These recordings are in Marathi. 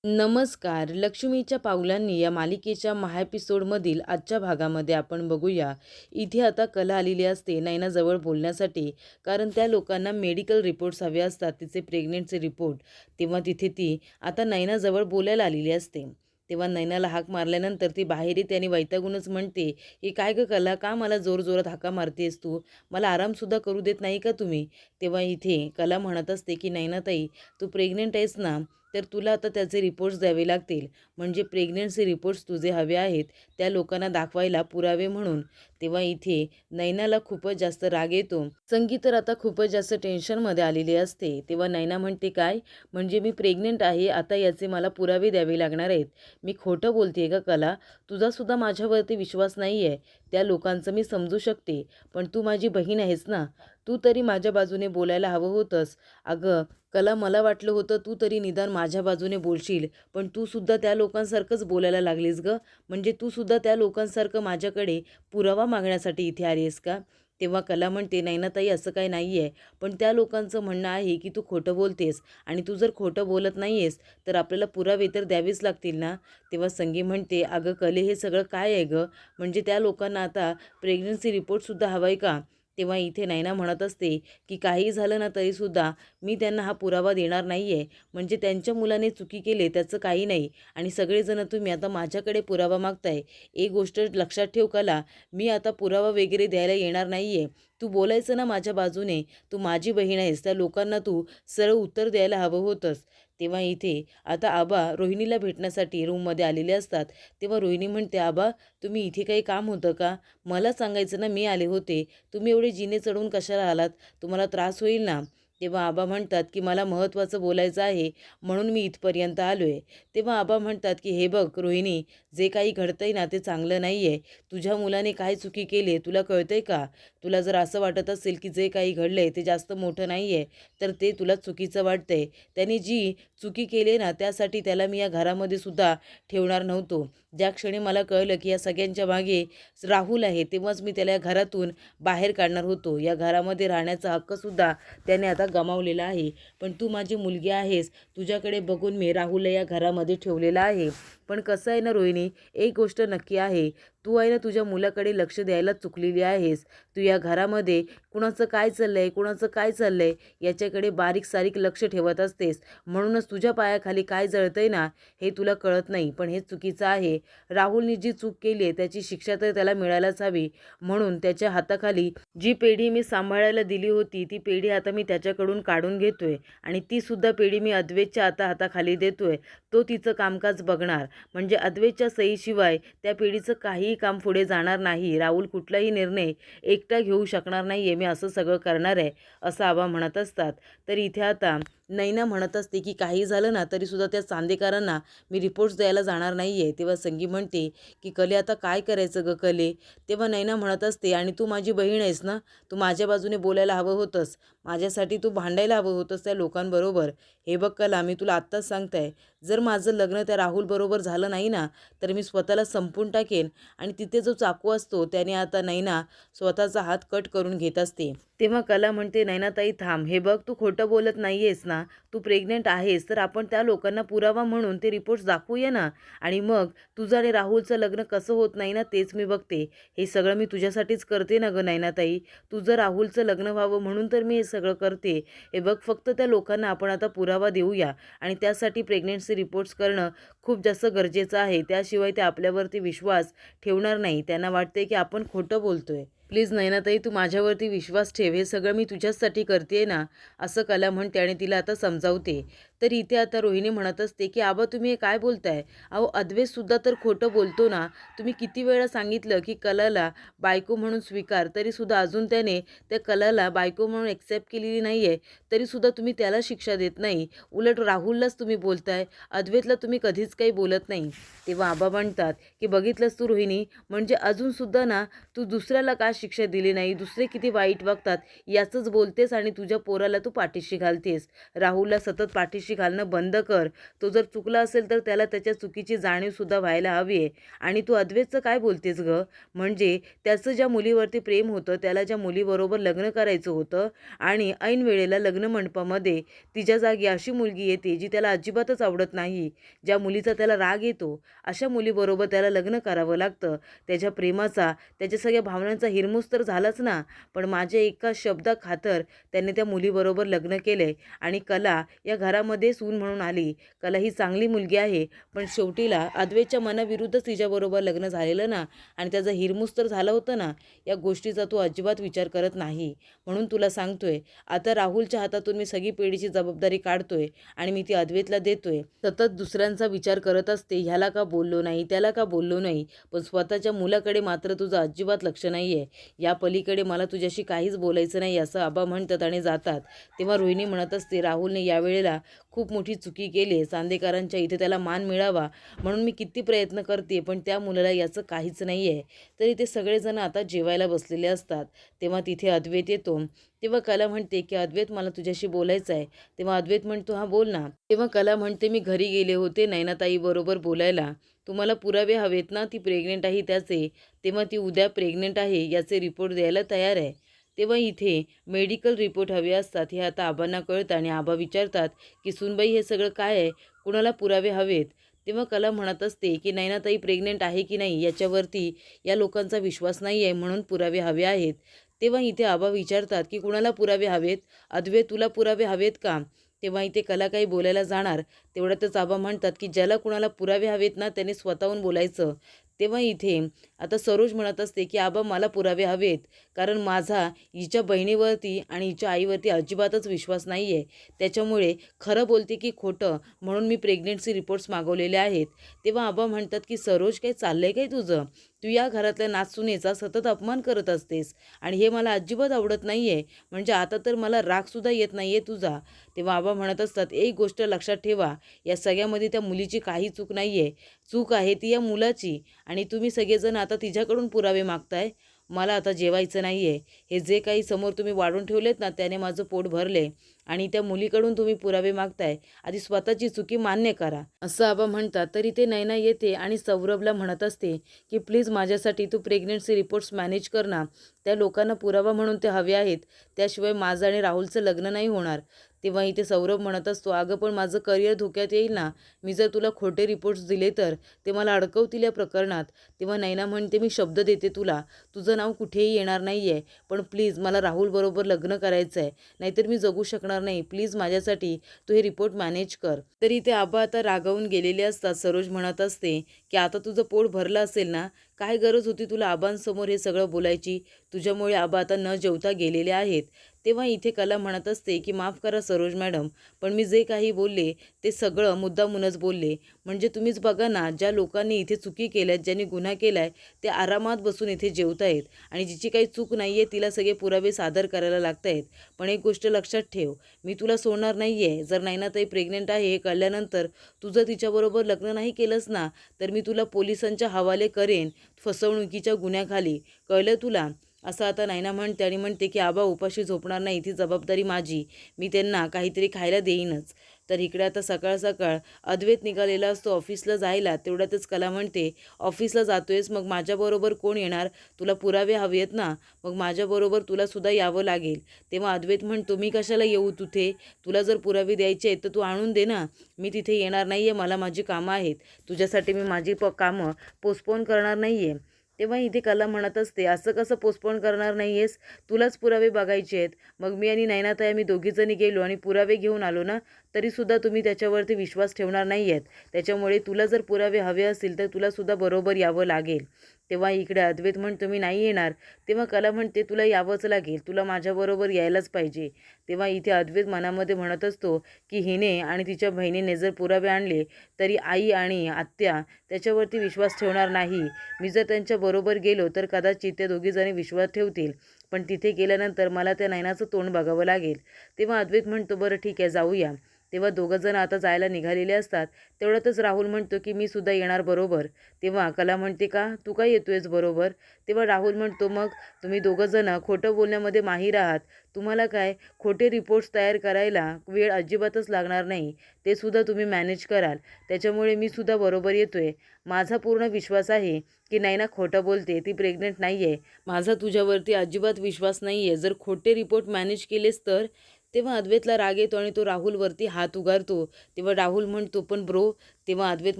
नमस्कार. लक्ष्मीच्या पावलांनी या मालिकेच्या एपिसोडमधील आजच्या भागामध्ये आपण बघूया. इथे आता कला आलेली असते नयनाजवळ बोलण्यासाठी. कारण त्या लोकांना मेडिकल रिपोर्ट्स हवे असतात, तिचे प्रेग्नन्सी रिपोर्ट. तेव्हा तिथे ती आता नयनाजवळ बोलायला आलेली असते. तेव्हा नयनाला हाक मारल्यानंतर ती बाहेर येते आणि वैतागूनच म्हणते की काय गं कला, का मला जोरजोरात हाका मारतेस तू? मला आरामसुद्धा करू देत नाही का तुम्ही? तेव्हा इथे कला म्हणत असते की नयनाताई, तू प्रेग्नंट आहेस ना, तर तुला आता त्याचे रिपोर्ट्स द्यावे लागतील. म्हणजे प्रेग्नन्सी रिपोर्ट्स तुझे हवे आहेत त्या लोकांना दाखवायला पुरावे म्हणून. तेव्हा इथे नयनाला खूपच जास्त राग येतो. संगीत तर आता खूपच जास्त टेन्शनमध्ये आलेली असते. तेव्हा नयना म्हणते, काय म्हणजे मी प्रेग्नंट आहे, आता याचे मला पुरावे द्यावे लागणार आहेत? मी खोटं बोलते का कला? तुझासुद्धा माझ्यावरती विश्वास नाही आहे. त्या लोकांचं मी समजू शकते, पण तू माझी बहीण आहेस ना, तू तरी माझ्या बाजूने बोलायला हवं होतंस. अगं कला, मला वाटलं होतं तू तरी निदान माझ्या बाजूने बोलशील, पण तू सुद्धा त्या लोकांसारखंच बोलायला लागलीस गं. म्हणजे तू सुद्धा त्या लोकांसारखं माझ्याकडे पुरावा मागण्यासाठी इथे आली आहेस का? तेव्हा कला म्हणते, नयनाताई असं काही नाही आहे, पण त्या लोकांचं म्हणणं आहे की तू खोटं बोलतेस आणि तू जर खोटं बोलत नाही आहेस तर आपल्याला पुरावे तर द्यावेच लागतील ना. तेव्हा संगी म्हणते, अगं कले, हे सगळं काय आहे गं? म्हणजे त्या लोकांना आता प्रेग्नन्सी रिपोर्टसुद्धा हवा आहे का? तेव्हा इथे नयना म्हणत असते की काही झालं ना तरीसुद्धा मी त्यांना हा पुरावा देणार नाही आहे. म्हणजे त्यांच्या मुलाने चुकी केली त्याचं काही नाही आणि सगळेजण तुम्ही आता माझ्याकडे पुरावा मागताय. एक गोष्ट लक्षात ठेव कला, मी आता पुरावा वगैरे द्यायला येणार नाही आहे. तू बोलायचं ना माझ्या बाजूने, तू माझी बहीण आहेस, त्या लोकांना तू सरळ उत्तर द्यायला हवं होतंस. तेव्हा इथे आता आबा रोहिणीला भेटण्यासाठी रूममध्ये आलेले असतात. तेव्हा रोहिणी म्हणते, आबा तुम्ही इथे काही काम होतं का? मला सांगायचं ना, मी आले होते. तुम्ही एवढे जिने चढवून कशाला आलात? तुम्हाला त्रास होईल ना. तेव्हा आबा म्हणतात की मला महत्त्वाचं बोलायचं आहे म्हणून मी इथपर्यंत आलो आहे. तेव्हा आबा म्हणतात की हे बघ रोहिणी, जे काही घडतंय ना ते चांगलं नाही आहे. तुझ्या मुलाने काय चुकी केली तुला कळतंय का? तुला जर असं वाटत असेल की जे काही घडलंय ते जास्त मोठं नाही आहे, तर ते तुला चुकीचं वाटतंय. त्याने जी चुकी केली ना त्यासाठी त्याला मी या घरामध्ये सुद्धा ठेवणार नव्हतो. ज्या क्षणी मला कळलं की या सगळ्यांच्या मागे राहुल आहे, तेव्हाच मी त्याला या घरातून बाहेर काढणार होतो. या घरामध्ये राहण्याचा हक्कसुद्धा त्याने आता गमावलेला आहे. पण तू माझी मुलगी आहेस, तुझ्याकडे बघून मी राहुलला या घरामध्ये ठेवलेला आहे. पण कसं आहे ना रोहिणी, एक गोष्ट नक्की आहे, तू आहे ना तुझ्या मुलाकडे लक्ष द्यायला चुकलेली आहेस. तू या घरामध्ये कुणाचं काय चाललंय, कुणाचं काय चाललंय याच्याकडे बारीक सारीक लक्ष ठेवत असतेस. म्हणूनच तुझ्या पायाखाली काय जळतंय ना हे तुला कळत नाही. पण हे चुकीचं आहे. राहुलने जी चूक केली आहे त्याची शिक्षा तर त्याला मिळायलाच हवी. म्हणून त्याच्या हाताखाली जी पेढी मी सांभाळायला दिली होती ती पेढी आता मी त्याच्याकडून काढून घेतोय आणि ती सुद्धा पेढी मी अद्वैतच्या हाताखाली देतोय. तो तिचं कामकाज बघणार. म्हणजे अद्वैतच्या सहीशिवाय त्या पेढीचं काहीही काम पुढे जाणार नाही. राहुल कुठलाही निर्णय एकटा घेऊ शकणार नाही आहे. मी असं सगळं करणार आहे असं आबा म्हणत असतात. तर इथे आता नैना म्हणत असते की काही झालं ना तरीसुद्धा त्या चांदेकरांना मी रिपोर्ट्स द्यायला जाणार नाही आहे. तेव्हा संगी म्हणते की कले, आता काय करायचं गं कले? तेव्हा नैना म्हणत असते, आणि तू माझी बहीण आहेस ना, तू माझ्या बाजूने बोलायला हवं होतंस. माझ्यासाठी तू भांडायला हवं होतंस त्या लोकांबरोबर. हे बघ कला, मी तुला आत्ताच सांगताय, जर माझं लग्न त्या राहुलबरोबर झालं नाही ना तर मी स्वतःला संपून टाकेन. आणि तिथे जो चाकू असतो त्याने आता नैना स्वतःचा हात कट करून घेत असते. तेव्हा कला म्हणते, नैनाताई थांब, हे बघ तू खोटं बोलत नाही आहेस ना, तू प्रेग्नंट आहेस, तर आपण त्या लोकांना पुरावा म्हणून ते रिपोर्ट्स दाखवूया ना. आणि मग तुझं आणि राहुलचं लग्न कसं होत नाही ना तेच मी बघते. हे सगळं मी तुझ्यासाठीच करते ना गं नैनाताई. तुझं राहुलचं लग्न व्हावं म्हणून तर मी हे सगळं करते. हे बघ, फक्त त्या लोकांना आपण आता पुरावा देऊया आणि त्यासाठी प्रेग्नन्सी रिपोर्ट्स करणं खूप जास्त गरजेचं आहे. त्याशिवाय ते आपल्यावरती विश्वास ठेवणार नाही. त्यांना वाटते की आपण खोटं बोलतोय. प्लीज नयनाताई, तू माझ्यावरती विश्वास ठेव, हे सगळं मी तुझ्यासाठी करते ना, असं कला म्हणते आणि तिला आता समजावते. तर इथे आता रोहिणी म्हणत असते की आबा तुम्ही हे काय बोलताय? अहो अद्वैतसुद्धा तर खोटं बोलतो ना. तुम्ही किती वेळा सांगितलं की कलाला बायको म्हणून स्वीकार, तरीसुद्धा अजून त्याने त्या कलाला बायको म्हणून एक्सेप्ट केलेली नाही आहे. तरीसुद्धा तुम्ही त्याला शिक्षा देत नाही. उलट राहुललाच तुम्ही बोलताय, अद्वैतला तुम्ही कधीच काही बोलत नाही. तेव्हा आबा म्हणतात की बघितलंस तू रोहिणी, म्हणजे अजूनसुद्धा ना तू दुसऱ्याला का शिक्षा दिली नाही, दुसरे किती वाईट वागतात याचंच बोलतेस आणि तुझ्या पोराला तू पाठीशी घालतेस. राहुलला सतत पाठीशी घालणं बंद कर. तो जर चुकला असेल तर त्याला त्याच्या चुकीची जाणीवसुद्धा व्हायला हवी आहे. आणि तू अद्वैतचं काय बोलतेस गं? म्हणजे त्याचं ज्या मुलीवरती प्रेम होतं, त्याला ज्या मुलीबरोबर लग्न करायचं होतं आणि ऐन वेळेला लग्न मंडपामध्ये तिच्या जागी अशी मुलगी येते जी त्याला अजिबातच आवडत नाही, ज्या मुलीचा त्याला राग येतो, अशा मुलीबरोबर त्याला लग्न करावं लागतं. त्याच्या प्रेमाचा, त्याच्या सगळ्या भावनांचा हिरमूस तर झालाच ना, पण माझ्या एका शब्दाखातर त्याने त्या मुलीबरोबर लग्न केले आणि कला या घरामध्ये सून म्हणून आली. कला ही चांगली मुलगी आहे, पण शेवटीला अद्वैतच्या मनाविरुद्धच तिच्याबरोबर लग्न झालेलं ना आणि त्याचा हिरमूस तर झाला होता ना. या गोष्टीचा तू अजिबात विचार करत नाही. म्हणून तुला सांगतोय, आता राहुलच्या हातातून मी सगळी पिढीची जबाबदारी काढतोय आणि मी ती अद्वैतला देतोय. सतत दुसऱ्यांचा विचार करत असते, ह्याला का बोललो नाही, त्याला का बोललो नाही, पण स्वतःच्या मुलाकडे मात्र तुझं अजिबात लक्ष नाही आहे. या पलीकडे मला तुझ्याशी काहीच बोलायचं नाही असं आबा म्हणतात आणि जातात. तेव्हा रोहिणी म्हणत असते, राहुलने यावेळेला खूप मोठी चुकी केली. चांदेकरांच्या इथे त्याला मान मिळावा म्हणून मी किती प्रयत्न करते, पण त्या मुलाला याचं काहीच नाही आहे. तरी ते सगळेजण आता जेवायला बसलेले असतात. तेव्हा तिथे अद्वैत येतो. तेव्हा कला म्हणते की अद्वैत, मला तुझ्याशी बोलायचं आहे. तेव्हा अद्वैत म्हणतो, हां बोल ना. तेव्हा कला म्हणते, मी घरी गेले होते नयनाताई बरोबर बोलायला. तुम्हाला पुरावे हवेत ना, ती प्रेग्नेंट आहे त्याचे. तेव्हा ती उद्या प्रेग्नेंट आहे याचे रिपोर्ट द्यायला तयार आहे. तेव्हा इथे मेडिकल रिपोर्ट हवे असतात हे आता आबांना कळतं आणि आबा विचारतात की सुनबाई हे सगळं काय आहे, कुणाला पुरावे हवेत. तेव्हा कला म्हणत असते की नयनाताई प्रेग्नेंट आहे की नाही याच्यावरती या लोकांचा विश्वास नाही आहे, म्हणून पुरावे हवे आहेत. तेव्हा इथे आबा विचारतात की कुणाला पुरावे हवेत, अद्वैत तुला पुरावे हवेत का? तेव्हा इथे कला काही बोलायला जाणार, तेवढ्यातच आबा म्हणतात की ज्याला कुणाला पुरावे हवेत ना त्याने स्वतःहून बोलायचं. तेव्हा इथे आता सरोज म्हणत असते की आबा मला पुरावे हवेत, कारण माझा हिच्या बहिणीवरती आणि हिच्या आईवरती अजिबातच विश्वास नाही आहे. त्याच्यामुळे खरं बोलते की खोटं म्हणून मी प्रेग्नन्सी रिपोर्ट्स मागवलेले आहेत. तेव्हा आबा म्हणतात की सरोज, काय चाललंय काय तुझं? तू या घरातल्या नाचसुनेचा सतत अपमान करत असतेस आणि हे मला अजिबात आवडत नाही आहे. म्हणजे आता तर मला रागसुद्धा येत नाही आहे तुझा. तेव्हा आबा म्हणत असतात, एक गोष्ट लक्षात ठेवा, या सगळ्यामध्ये त्या मुलीची काही चूक नाही आहे. चूक आहे ती या मुलाची आणि तुम्ही सगळेजण आता तिच्याकडून पुरावे मागताय. मला आता जेवायचं नाही आहे. हे जे काही समोर तुम्ही वाढून ठेवलेत ना त्याने माझं पोट भरले आणि त्या मुलीकडून तुम्ही पुरावे मागताय. आधी स्वतःची चुकी मान्य करा, असं आबा म्हणतात. तरी ते नयना येते आणि सौरभला म्हणत असते की प्लीज माझ्यासाठी तू प्रेग्नन्सी रिपोर्ट्स मॅनेज कर ना. त्या लोकांना पुरावा म्हणून ते हवे आहेत, त्याशिवाय माझं आणि राहुलचं लग्न नाही होणार. तेव्हा इथे सौरभ म्हणत असतो, अगं पण माझं करिअर धोक्यात येईल ना, मी जर तुला खोटे रिपोर्ट्स दिले तर ते मला अडकवतील या प्रकरणात. तेव्हा नयना म्हणते, मी शब्द देते तुला, तुझं नाव कुठेही येणार नाही आहे, पण प्लीज मला राहुलबरोबर लग्न करायचं आहे, नाहीतर मी जगू शकणार नाही. प्लीज माझ्यासाठी तू हे रिपोर्ट मॅनेज कर. तरी ते आबा आता रागावून गेलेले असतात. सरोज म्हणत असते की आता तुझं पोट भरलं असेल ना, काय गरज होती तुला आबांसमोर हे सगळं बोलायची? तुझ्यामुळे आबा आता न जेवता गेलेले आहेत. तेव्हा इथे कला म्हणत असते की माफ करा सरोज मॅडम, पण मी जे काही बोलले ते सगळं मुद्दामूनच बोलले. म्हणजे तुम्हीच बघा ना, ज्या लोकांनी इथे चुकी केल्यात, ज्यांनी गुन्हा केला आहे, ते आरामात बसून इथे जेवत आहेत आणि जिची काही चूक नाही आहे तिला सगळे पुरावे सादर करायला लागत आहेत. पण एक गोष्ट लक्षात ठेव, मी तुला सोडणार नाही आहे. जर नयनाताई प्रेग्नेंट आहे हे कळल्यानंतर तुझं तिच्याबरोबर लग्न नाही केलंस ना, तर मी तुला पोलिसांच्या हवाले करेन, फसवणुकीच्या गुन्ह्याखाली. कळलं तुला? असं आता नयना म्हणते आणि म्हणते की आबा उपाशी झोपणार नाही, ती जबाबदारी माझी, मी त्यांना काहीतरी खायला देईनच. तर इकडे आता सकाळ सकाळ अद्वैत निघालेला असतो ऑफिसला जायला. तेवढ्यातच कला म्हणते, ऑफिसला जातोयस, मग माझ्याबरोबर कोण येणार? तुला पुरावे हवे आहेत ना, मग माझ्याबरोबर तुलासुद्धा यावं लागेल. तेव्हा अद्वैत म्हणतो, मी कशाला येऊ तिथे? तुला जर पुरावे द्यायचे आहेत तर तू आणून दे ना, मी तिथे येणार नाही आहे, मला माझी कामं आहेत. तुझ्यासाठी मी माझी कामं पोस्टपोन करणार नाही आहे. तेव्हा इथे कला म्हणत असते, असं कसं पोस्टपोन करणार नाही आहेस? तुलाच पुरावे बघायचे आहेत. मग मी आणि नयनाताई आम्ही दोघीजणी गेलो आणि पुरावे घेऊन आलो ना, तरीसुद्धा तुम्ही त्याच्यावरती विश्वास ठेवणार नाही आहेत. त्याच्यामुळे तुला जर पुरावे हवे असतील तर तुलासुद्धा बरोबर यावं लागेल. तेव्हा इकडे अद्वैत म्हणतो, मी नाही येणार. तेव्हा कला म्हणते, तुला यावंच लागेल, तुला माझ्याबरोबर यायलाच पाहिजे. तेव्हा इथे अद्वैत मनामध्ये म्हणत असतो की हिने आणि तिच्या बहिणीने जर पुरावे आणले तरी आई आणि आत्या त्याच्यावरती विश्वास ठेवणार नाही. मी जर त्यांच्याबरोबर गेलो तर कदाचित त्या दोघीजणी विश्वास ठेवतील, पण तिथे गेल्यानंतर मला त्या नयनाचं तोंड बघावं लागेल. तेव्हा अद्वैत म्हणतो, बरं ठीक आहे, जाऊया. तेव्हा दोघं जण आता जायला निघालेले असतात. तेवढ्यातच राहुल म्हणतो की मी सुद्धा येणार बरोबर. तेव्हा कला म्हणते का तू काय येतोयस बरोबर. तेव्हा राहुल म्हणतो मग तुम्ही दोघं जण खोटं बोलण्यामध्ये माहीर आहात. तुम्हाला काय खोटे रिपोर्ट्स तयार करायला वेळ अजिबातच लागणार नाही. ते सुद्धा तुम्ही मॅनेज कराल. त्याच्यामुळे मी सुद्धा बरोबर येतोय. माझा पूर्ण विश्वास आहे की नैना खोटं बोलते, ती प्रेग्नंट नाही आहे. माझा तुझ्यावरती अजिबात विश्वास नाही आहे. जर खोटे रिपोर्ट मॅनेज केलेस तर. तेव्हा अद्वैतला राग येतो आणि तो राहुलवरती हात उगारतो. तेव्हा राहुल म्हणतो पण ब्रो. तेव्हा अद्वैत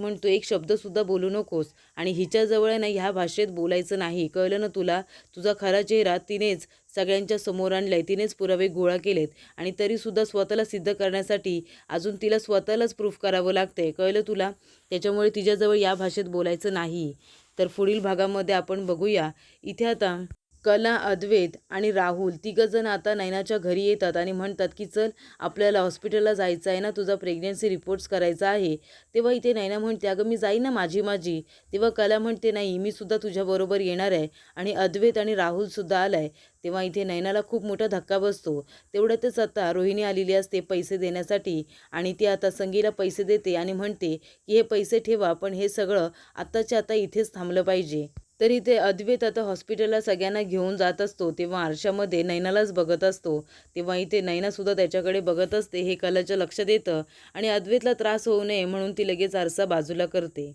म्हणतो एक शब्दसुद्धा बोलू नकोस आणि हिच्याजवळ आहे ना ह्या भाषेत बोलायचं नाही. कळलं ना तुला. तुझा खरा चेहरा तिनेच सगळ्यांच्या समोर आणलाय. तिनेच पुरावे गोळा केलेत आणि तरीसुद्धा स्वतःला सिद्ध करण्यासाठी अजून तिला स्वतःलाच प्रूफ करावं लागतंय. कळलं तुला. त्याच्यामुळे तिच्याजवळ या भाषेत बोलायचं नाही. तर पुढील भागामध्ये आपण बघूया. इथे आता कला, अद्वैत आणि राहुल तिघंजण आता नैनाच्या घरी येतात आणि म्हणतात की चल आपल्याला हॉस्पिटलला जायचं आहे ना, तुझा प्रेग्नन्सी रिपोर्ट्स करायचा आहे. तेव्हा इथे नैना म्हणते अगं मी जाईन ना माझी. तेव्हा कला म्हणते नाही मी सुद्धा तुझ्याबरोबर येणार आहे आणि अद्वैत आणि राहुलसुद्धा आलाय. तेव्हा इथे नैनाला खूप मोठा धक्का बसतो. तेवढ्यातच आता रोहिणी आलेली असते पैसे देण्यासाठी आणि ती आता संगीला पैसे देते आणि म्हणते की हे पैसे ठेवा, पण हे सगळं आत्ताच्या आता इथेच थांबलं पाहिजे. तर इथे अद्वैत आता हॉस्पिटलला सगळ्यांना घेऊन जात असतो. तेव्हा आरशामध्ये नैनालाच बघत असतो. तेव्हा इथे नैनासुद्धा त्याच्याकडे बघत असते. हे कलाच्या लक्षात येतं आणि अद्वैतला त्रास होऊ नये म्हणून ती लगेच आरसा बाजूला करते.